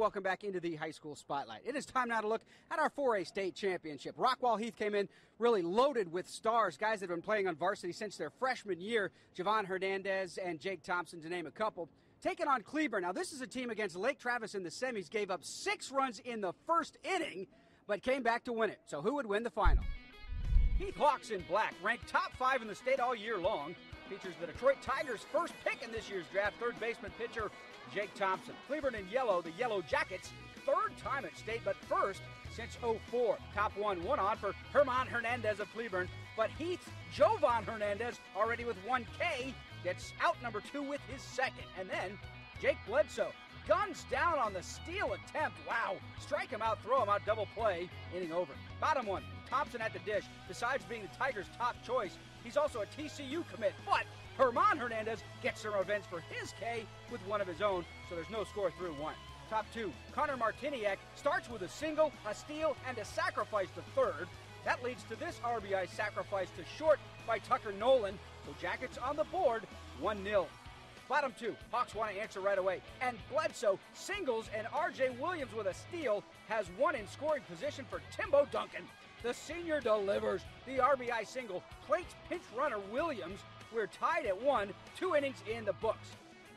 welcome back into the high school spotlight. It is time now to look at our 4A state championship. Rockwall Heath came in really loaded with stars, guys that have been playing on varsity since their freshman year, Javon Hernandez and Jake Thompson, to name a couple. Taking on Cleburne. Now, this is a team against Lake Travis in the semis, gave up 6 runs in the first inning, but came back to win it. So who would win the final? Heath Hawks in black, ranked top 5 in the state all year long, features the Detroit Tigers' first pick in this year's draft, third baseman pitcher Jake Thompson. Cleburne in yellow, the Yellow Jackets, third time at state, but first since '04. Top 1 on for Herman Hernandez of Cleburne, but Heath's Jovan Hernandez, already with 1 K, gets out number 2 with his second. And then Jake Bledsoe guns down on the steal attempt. Wow. Strike him out, throw him out, double play, inning over. Bottom 1, Thompson at the dish. Besides being the Tigers' top choice, he's also a TCU commit. But Herman Hernandez gets some revenge for his K with one of his own, so there's no score through 1. Top 2, Connor Martiniak starts with a single, a steal, and a sacrifice to third. That leads to this RBI sacrifice to short by Tucker Nolan. So Jackets on the board, 1-0. Bottom 2, Hawks want to answer right away. And Bledsoe singles, and R.J. Williams with a steal has 1 in scoring position for Timbo Duncan. The senior delivers the RBI single, plates pinch runner Williams. We're tied at 1, 2 innings in the books.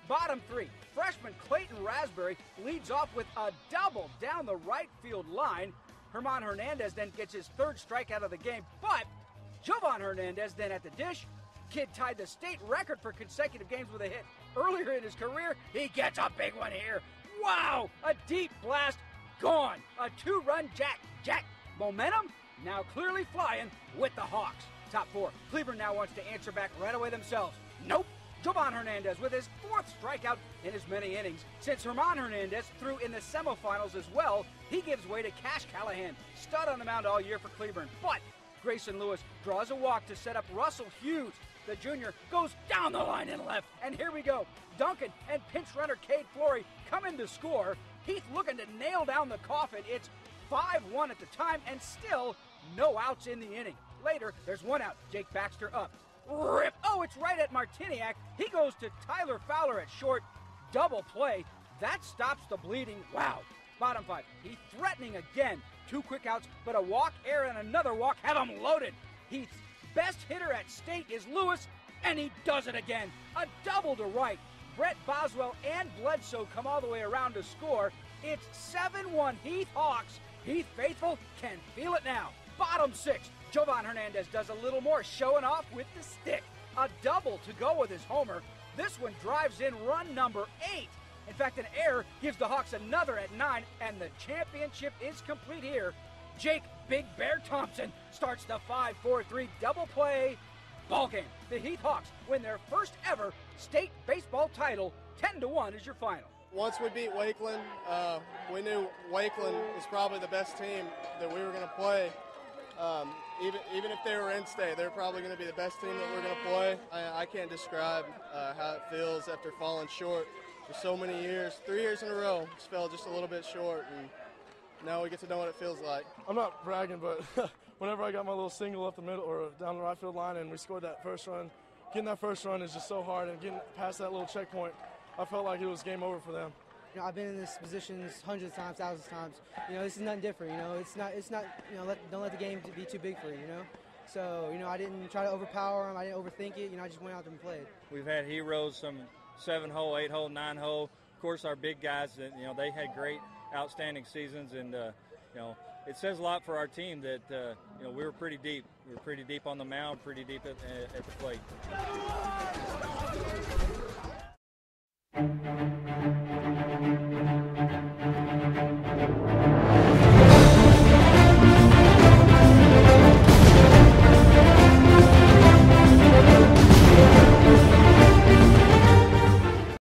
Bottom 3, freshman Clayton Raspberry leads off with a double down the right field line. Herman Hernandez then gets his 3rd strikeout of the game, but Jovan Hernandez then at the dish. Kid tied the state record for consecutive games with a hit earlier in his career. He gets a big one here. Wow! A deep blast, gone. A 2-run jack. Momentum now clearly flying with the Hawks. Top 4, Cleburne now wants to answer back right away themselves. Nope. Jovan Hernandez with his 4th strikeout in as many innings. Since Herman Hernandez threw in the semifinals as well, he gives way to Cash Callahan, stud on the mound all year for Cleburne. But Grayson Lewis draws a walk to set up Russell Hughes. The junior goes down the line and left. And here we go. Duncan and pinch runner Cade Flory come in to score. Heath looking to nail down the coffin. It's 5-1 at the time and still no outs in the inning. Later, there's 1 out. Jake Baxter up. Rip! Oh, it's right at Martiniak. He goes to Tyler Fowler at short. Double play. That stops the bleeding. Wow. Bottom 5. Heath threatening again. 2 quick outs, but a walk, error, and another walk have him loaded. Heath's best hitter at state is Lewis, and he does it again. A double to right. Brett Boswell and Bledsoe come all the way around to score. It's 7-1 Heath Hawks. Heath faithful can feel it now. Bottom 6. Jovan Hernandez does a little more, showing off with the stick. A double to go with his homer. This one drives in run number 8. In fact, an error gives the Hawks another at 9, and the championship is complete here. Jake Big Bear Thompson starts the 5-4-3 double play ball game. The Heath Hawks win their first ever state baseball title. 10-1 is your final. Once we beat Wakeland, we knew Wakeland was probably the best team that we were going to play. Even if they were in state, they're probably going to be the best team that we're going to play. I can't describe how it feels after falling short for so many years. 3 years in a row, just fell just a little bit short, and now we get to know what it feels like. I'm not bragging, but whenever I got my little single up the middle or down the right field line and we scored that first run, getting that first run is just so hard, and getting past that little checkpoint, I felt like it was game over for them. You know, I've been in this position hundreds of times, thousands of times. You know, this is nothing different. You know, it's not. You know, don't let the game be too big for you. You know, so you know, I didn't try to overpower them. I didn't overthink it. You know, I just went out there and played. We've had heroes, some 7-hole, 8-hole, 9-hole. Of course, our big guys. That they had great, outstanding seasons, and it says a lot for our team that we were pretty deep. We were pretty deep on the mound, pretty deep at the plate.